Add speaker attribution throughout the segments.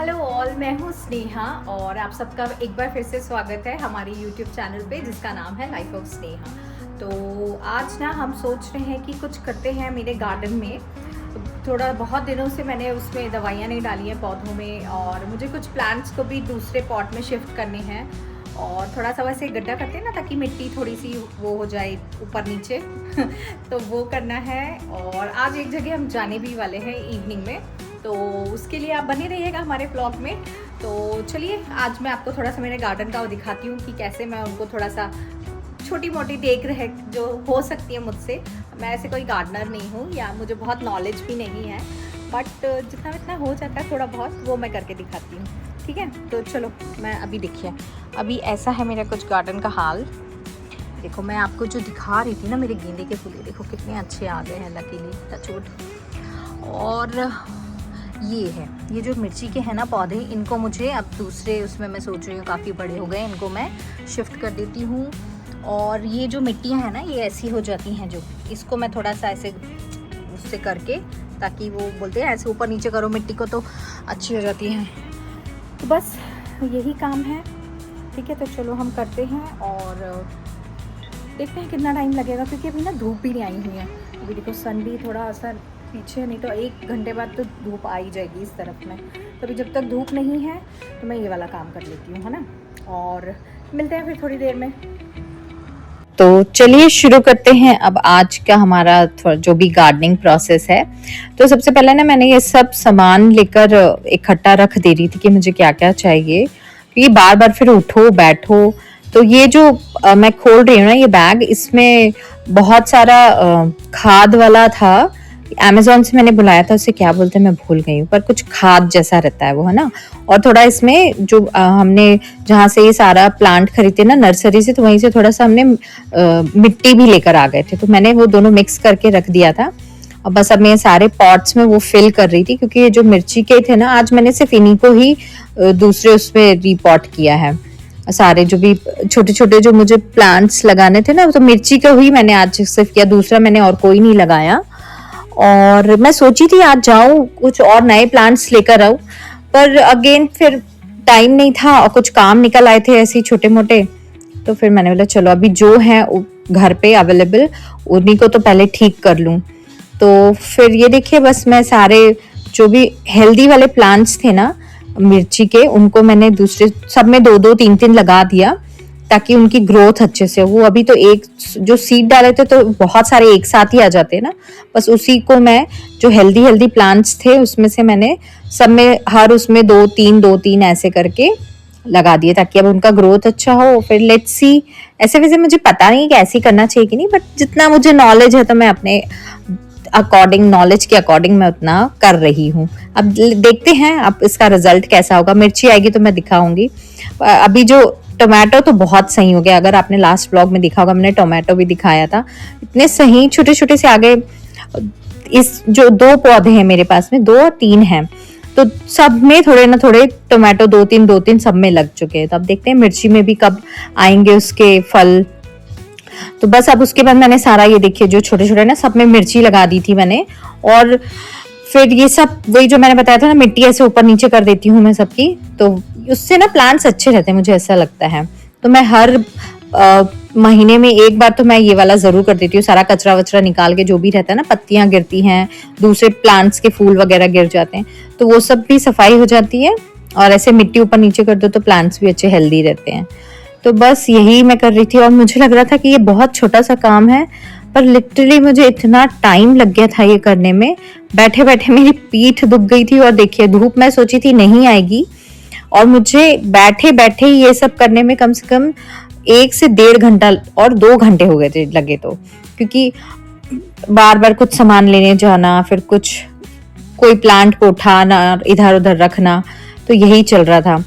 Speaker 1: Hello all, मैं हूँ स्नेहा और आप सबका एक बार फिर से स्वागत है हमारी यूट्यूब चैनल पे जिसका नाम है लाइफ ऑफ स्नेहा। तो आज ना हम सोच रहे हैं कि कुछ करते हैं मेरे गार्डन में। थोड़ा बहुत दिनों से मैंने उसमें दवाइयाँ नहीं डाली हैं पौधों में, और मुझे कुछ प्लांट्स को भी दूसरे पॉट में शिफ्ट करने हैं और थोड़ा सा वैसे गड्ढा करते हैं ना ताकि मिट्टी थोड़ी सी वो हो जाए ऊपर नीचे तो वो करना है। और आज एक जगह हम जाने भी वाले हैं इवनिंग में, तो उसके लिए आप बने रहिएगा हमारे ब्लॉग में। तो चलिए आज मैं आपको थोड़ा सा मेरे गार्डन का दिखाती हूँ कि कैसे मैं उनको थोड़ा सा छोटी मोटी देख रहे जो हो सकती है मुझसे। मैं ऐसे कोई गार्डनर नहीं हूँ या मुझे बहुत नॉलेज भी नहीं है, बट जितना जितना हो जाता है थोड़ा बहुत वो मैं करके दिखाती हूँ। ठीक है, तो चलो मैं अभी देखिए, अभी ऐसा है मेरा कुछ गार्डन का हाल। देखो मैं आपको जो दिखा रही थी ना मेरे गेंदे के फूल, देखो कितने अच्छे आ गए हैं लकीली, टचवुड। और ये है, ये जो मिर्ची के हैं ना पौधे, इनको मुझे अब दूसरे उसमें मैं सोच रही हूँ काफ़ी बड़े हो गए, इनको मैं शिफ्ट कर देती हूँ। और ये जो मिट्टियाँ हैं ना ये ऐसी हो जाती हैं, जो इसको मैं थोड़ा सा ऐसे उससे करके, ताकि वो बोलते हैं ऐसे ऊपर नीचे करो मिट्टी को तो अच्छी हो जाती हैं। तो बस यही काम है। ठीक है, तो चलो हम करते हैं और देखते हैं कितना टाइम लगेगा, क्योंकि अभी ना धूप भी नहीं आई हुई है। अभी देखो सन भी थोड़ा असर पीछे, नहीं तो 1 घंटे बाद तो धूप आ ही जाएगी इस तरफ में। तो अभी जब तक धूप नहीं है तो मैं ये वाला काम कर लेती हूँ, है ना। और मिलते हैं फिर थोड़ी देर में।
Speaker 2: तो चलिए शुरू करते हैं अब आज का हमारा जो भी गार्डनिंग प्रोसेस है। तो सबसे पहले ना मैंने ये सब सामान लेकर इकट्ठा रख दे रही थी कि मुझे क्या क्या चाहिए, क्योंकि बार बार फिर उठो बैठो। तो ये जो मैं खोल रही हूँ ना ये बैग, इसमें बहुत सारा खाद वाला था। अमेज़न से मैंने बुलाया था, उसे क्या बोलते हैं मैं भूल गई हूँ, पर कुछ खाद जैसा रहता है वो, है ना। और थोड़ा इसमें जो हमने जहाँ से ये सारा प्लांट खरीदे ना नर्सरी से, तो वहीं से थोड़ा सा हमने मिट्टी भी लेकर आ गए थे, तो मैंने वो दोनों मिक्स करके रख दिया था। और बस अब मैं सारे पॉट्स में वो फिल कर रही थी, क्योंकि ये जो मिर्ची के थे ना आज मैंने सिर्फ इन्हीं को ही दूसरे उसमें रीपॉट किया है। सारे जो भी छोटे छोटे जो मुझे प्लांट्स लगाने थे ना, तो मिर्ची का ही मैंने आज सिर्फ किया, दूसरा मैंने और कोई नहीं लगाया। और मैं सोची थी आज जाऊं कुछ और नए प्लांट्स लेकर आऊं, पर अगेन फिर टाइम नहीं था और कुछ काम निकल आए थे ऐसे छोटे मोटे। तो फिर मैंने बोला चलो अभी जो है घर पे अवेलेबल उन्हीं को तो पहले ठीक कर लूं। तो फिर ये देखिए, बस मैं सारे जो भी हेल्दी वाले प्लांट्स थे ना मिर्ची के, उनको मैंने दूसरे सब में 2-2 3-3 लगा दिया, ताकि उनकी ग्रोथ अच्छे से हो। अभी तो एक जो सीड डाले थे तो बहुत सारे एक साथ ही आ जाते हैं ना, बस उसी को मैं जो हेल्दी हेल्दी प्लांट्स थे उसमें से मैंने सब में हर उसमें 2-3 ऐसे करके लगा दिए, ताकि अब उनका ग्रोथ अच्छा हो। फिर लेट्स सी, ऐसे वैसे मुझे पता नहीं कि ऐसे करना चाहिए कि नहीं, बट जितना मुझे नॉलेज है तो मैं अपने अकॉर्डिंग, नॉलेज के अकॉर्डिंग मैं उतना कर रही हूँ। अब देखते हैं अब इसका रिजल्ट कैसा होगा। मिर्ची आएगी तो मैं दिखाऊंगी। अभी जो टोमेटो तो बहुत सही हो गया, अगर आपने लास्ट व्लॉग में देखा होगा मैंने टोमेटो भी दिखाया था, इतने सही छोटे छोटे से आगे। इस जो 2 पौधे हैं मेरे पास में, 2 और 3 हैं, तो सब में थोड़े ना थोड़े टोमेटो 2-3 सब में लग चुके हैं। तो अब देखते हैं मिर्ची में भी कब आएंगे उसके फल। तो बस अब उसके बाद मैंने सारा ये देखिए जो छोटे छोटे ना सब में मिर्ची लगा दी थी मैंने। और फिर ये सब वही जो मैंने बताया था ना, मिट्टी ऐसे ऊपर नीचे कर देती हूँ मैं सबकी, तो उससे ना प्लांट्स अच्छे रहते हैं, मुझे ऐसा लगता है। तो मैं हर महीने में एक बार तो मैं ये वाला जरूर कर देती हूँ, सारा कचरा वचरा निकाल के, जो भी रहता है ना, पत्तियां गिरती हैं, दूसरे प्लांट्स के फूल वगैरह गिर जाते हैं, तो वो सब भी सफाई हो जाती है। और ऐसे मिट्टी ऊपर नीचे कर दो तो प्लांट्स भी अच्छे हेल्दी रहते हैं। तो बस यही मैं कर रही थी, और मुझे लग रहा था कि ये बहुत छोटा सा काम है, पर लिटरली मुझे इतना टाइम लग गया था ये करने में। बैठे बैठे मेरी पीठ दुख गई थी, और देखिए धूप मैं सोची थी नहीं आएगी, और मुझे बैठे बैठे ये सब करने में कम से कम 1 से 1.5 घंटा और 2 घंटे हो गए थे लगे, तो क्योंकि बार बार कुछ सामान लेने जाना, फिर कुछ कोई प्लांट को उठाना इधर उधर रखना, तो यही चल रहा था।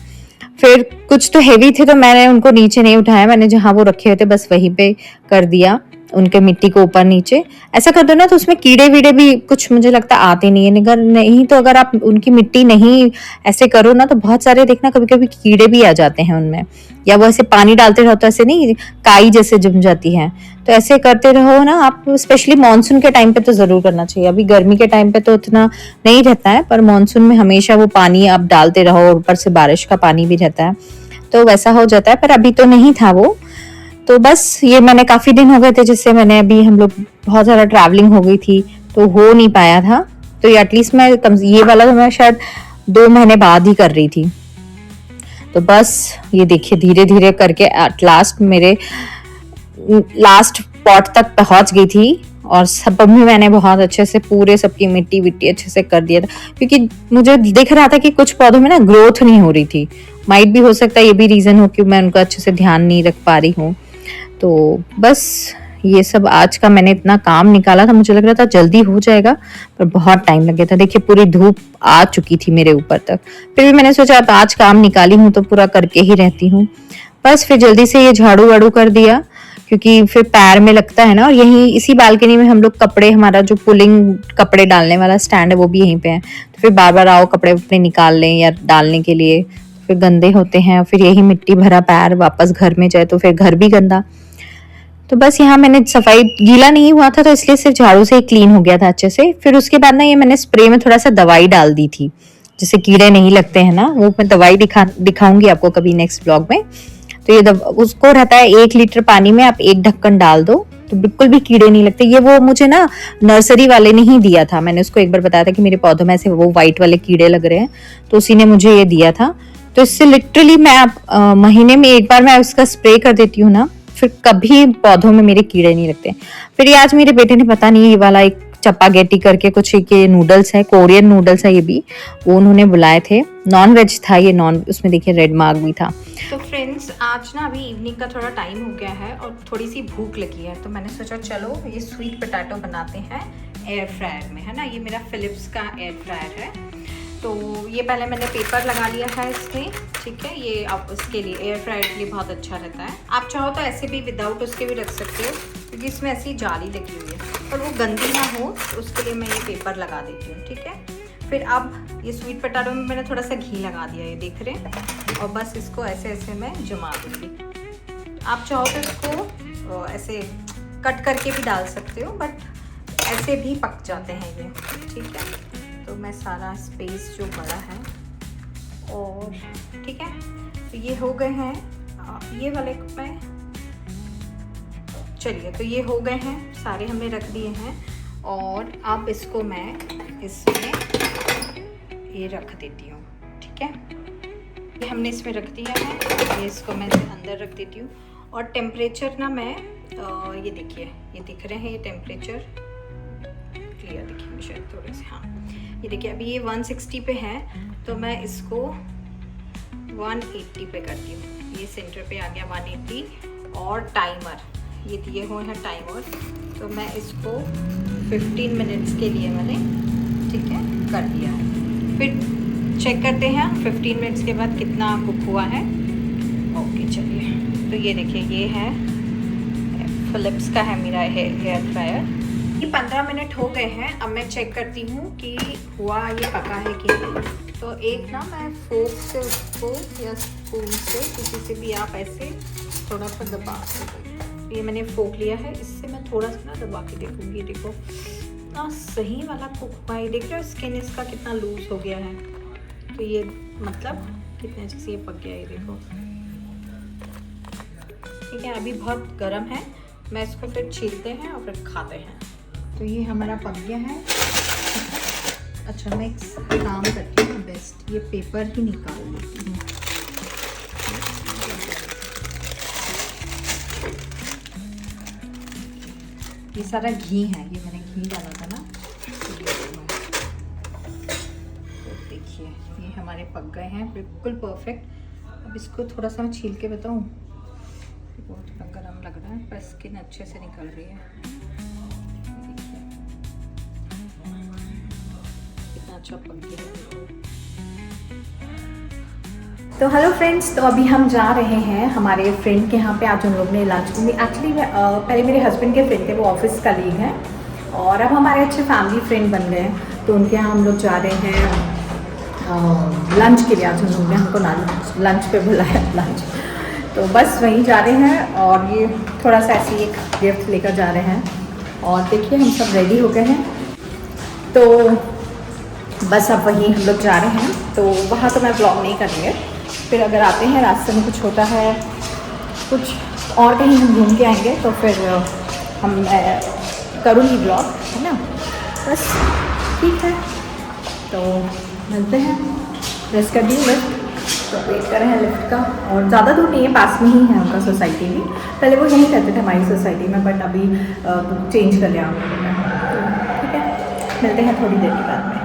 Speaker 2: फिर कुछ तो हेवी थे तो मैंने उनको नीचे नहीं उठाया, मैंने जहाँ वो रखे हुए थे बस वहीं पे कर दिया। उनके मिट्टी को ऊपर नीचे ऐसा कर दो ना, तो उसमें कीड़े वीड़े भी कुछ मुझे लगता आते नहीं है। अगर नहीं तो अगर आप उनकी मिट्टी नहीं ऐसे करो ना, तो बहुत सारे देखना कभी कभी कीड़े भी आ जाते हैं उनमें, या वो ऐसे पानी डालते रहो तो ऐसे नहीं काई जैसे जम जाती है। तो ऐसे करते रहो ना आप, स्पेशली मानसून के टाइम पे तो जरूर करना चाहिए। अभी गर्मी के टाइम पे तो उतना नहीं रहता है, पर मानसून में हमेशा वो पानी आप डालते रहो, और ऊपर से बारिश का पानी भी रहता है, तो वैसा हो जाता है। पर अभी तो नहीं था वो, तो बस ये मैंने काफी दिन हो गए थे जिससे मैंने, अभी हम लोग बहुत ज्यादा ट्रैवलिंग हो गई थी तो हो नहीं पाया था। तो ये एटलीस्ट मैं ये वाला तो मैं शायद 2 महीने बाद ही कर रही थी। तो बस ये देखिए धीरे धीरे करके एट लास्ट मेरे लास्ट पॉट तक पहुंच गई थी, और सब भी मैंने बहुत अच्छे से पूरे सबकी मिट्टी विट्टी अच्छे से कर दिया था, क्योंकि मुझे दिख रहा था कि कुछ पौधों में ना ग्रोथ नहीं हो रही थी। माइट भी हो सकता है ये भी रीजन हो कि मैं उनका अच्छे से ध्यान नहीं रख पा रही हूँ। तो बस ये सब आज का मैंने इतना काम निकाला था, मुझे लग रहा था जल्दी हो जाएगा, पर बहुत टाइम लग गया था। देखिए पूरी धूप आ चुकी थी मेरे ऊपर तक, फिर भी मैंने सोचा अब आज काम निकाली हूँ तो पूरा करके ही रहती हूँ। बस फिर जल्दी से ये झाड़ू वाड़ू कर दिया, क्योंकि फिर पैर में लगता है ना। और यही इसी बालकनी में हम लोग कपड़े, हमारा जो पुलिंग कपड़े डालने वाला स्टैंड है वो भी यहीं पे है, तो फिर बार बार आओ कपड़े अपने निकाल लें या डालने के लिए, फिर गंदे होते हैं, फिर यही मिट्टी भरा पैर वापस घर में जाए तो फिर घर भी गंदा। तो बस यहाँ मैंने सफाई, गीला नहीं हुआ था तो इसलिए सिर्फ झाड़ू से ही क्लीन हो गया था अच्छे से। फिर उसके बाद ना ये मैंने स्प्रे में थोड़ा सा दवाई डाल दी थी, जिससे कीड़े नहीं लगते हैं ना, वो मैं दवाई दिखाऊंगी आपको कभी नेक्स्ट ब्लॉग में। तो ये उसको रहता है 1 लीटर पानी में आप 1 ढक्कन डाल दो तो बिल्कुल भी कीड़े नहीं लगते। ये वो मुझे ना नर्सरी वाले ने ही दिया था, मैंने उसको एक बार बताया था कि मेरे पौधों में ऐसे वो व्हाइट वाले कीड़े लग रहे हैं, तो उसी ने मुझे ये दिया था। तो इससे लिटरली मैं महीने में 1 बार मैं उसका स्प्रे कर देती हूँ ना, फिर कभी पौधों में मेरे कीड़े नहीं लगते। फिर ये आज मेरे बेटे ने पता नहीं ये वाला एक चपागेटी करके कुछ एक ये नूडल्स है, कोरियन नूडल्स है ये भी, वो उन्होंने बुलाए थे। नॉन वेज था ये, नॉन उसमें देखिए रेड मार्क भी था।
Speaker 1: तो फ्रेंड्स आज ना अभी इवनिंग का थोड़ा टाइम हो गया है और थोड़ी सी भूख लगी है, तो मैंने सोचा चलो ये स्वीट पोटैटो बनाते हैं एयर फ्रायर में, है ना। ये मेरा फिलिप्स का एयर फ्रायर है, तो ये पहले मैंने पेपर लगा लिया है इसमें, ठीक है। ये आप उसके लिए एयर फ्रायर के लिए बहुत अच्छा रहता है। आप चाहो तो ऐसे भी विदाउट उसके भी रख सकते हो, क्योंकि इसमें ऐसी जाली लगी हुई है, और वो गंदी ना हो तो उसके लिए मैं ये पेपर लगा देती हूँ, ठीक है। फिर अब ये स्वीट पोटैटो में मैंने थोड़ा सा घी लगा दिया, ये देख रहे हैं, और बस इसको ऐसे ऐसे मैं जमा दूँगी। आप चाहो तो इसको ऐसे कट करके भी डाल सकते हो, बट ऐसे भी पक जाते हैं ये, ठीक है। तो मैं सारा स्पेस जो बड़ा है, और ठीक है, तो ये हो गए हैं ये वाले में। चलिए तो ये हो गए हैं सारे, हमने रख दिए हैं, और अब इसको मैं इसमें ये रख देती हूँ, ठीक है। ये हमने इसमें रख दिया है, ये इसको मैं अंदर रख देती हूँ। और टेम्परेचर ना मैं ये देखिए, ये दिख रहे हैं ये टेम्परेचर, क्लियर देखिए शायद थोड़े से, हाँ ये देखिए अभी ये 160 पे है, तो मैं इसको 180 पे करती हूँ। ये सेंटर पे आ गया 180, और टाइमर ये दिए हुए हैं टाइमर, तो मैं इसको 15 मिनट्स के लिए मैंने, ठीक है, कर दिया है। फिर चेक करते हैं 15 मिनट्स के बाद कितना कुक हुआ है। ओके चलिए, तो ये देखिए ये है फिलिप्स का है मेरा एयर फ्रायर। ये 15 मिनट हो गए हैं, अब मैं चेक करती हूँ कि हुआ ये पका है कि नहीं। तो एक ना मैं फोक से उसको या स्पून से, किसी से भी आप ऐसे थोड़ा सा दबा सकते। ये मैंने फोक लिया है, इससे मैं थोड़ा सा ना दबा के देखूँगी। देखो ना सही वाला कुक हुआ है, देख रहे हो स्किन इसका कितना लूज हो गया है, तो ये मतलब कितने अच्छे से ये पक गया है, ये देखो, ठीक है। अभी बहुत गर्म है, मैं इसको फिर छीलते हैं और फिर खाते हैं। तो ये हमारा पक गया है। अच्छा मैं एक काम करती हूँ बेस्ट, ये पेपर ही निकाल लेती हूँ। ये सारा घी है, ये मैंने घी डाला था ना, तो देखिए ये हमारे पक गए हैं बिल्कुल परफेक्ट। अब इसको थोड़ा सा मैं छील के बताऊँ, बहुत थोड़ा गर्म लग रहा है, पर स्किन अच्छे से निकल रही है। कितना अच्छा पक गया है। तो हेलो फ्रेंड्स, तो अभी हम जा रहे हैं हमारे फ्रेंड के यहाँ पे। आज उन लोग ने लंच एक्चुअली पहले मेरे हस्बैंड के फ्रेंड थे, वो ऑफिस कलीग हैं और अब हमारे अच्छे फैमिली फ्रेंड बन गए हैं। तो उनके यहाँ हम लोग जा रहे हैं लंच के लिए। आज उन लोग ने हमको लंच पे बुलाया, लंच। तो बस वहीं जा रहे हैं और ये थोड़ा सा ऐसे एक गिफ्ट लेकर जा रहे हैं। और देखिए हम सब रेडी हो गए हैं, तो बस अब वहीं हम लोग जा रहे हैं। तो वहाँ तो मैं ब्लॉग नहीं करेंगे, फिर अगर आते हैं रास्ते में कुछ होता है, कुछ और कहीं हम घूम के आएंगे तो फिर हम करूँगी ब्लॉग, है ना। बस ठीक है, तो मिलते हैं। प्रेस कर दी लिफ्ट, तो वेट कर रहे हैं लिफ्ट का। और ज़्यादा दूर नहीं है, पास में ही है उनका सोसाइटी भी। पहले वो यहीं रहते थे हमारी सोसाइटी में, बट अभी चेंज कर लिया उन्होंने। तो ठीक है, मिलते हैं थोड़ी देर के बाद में।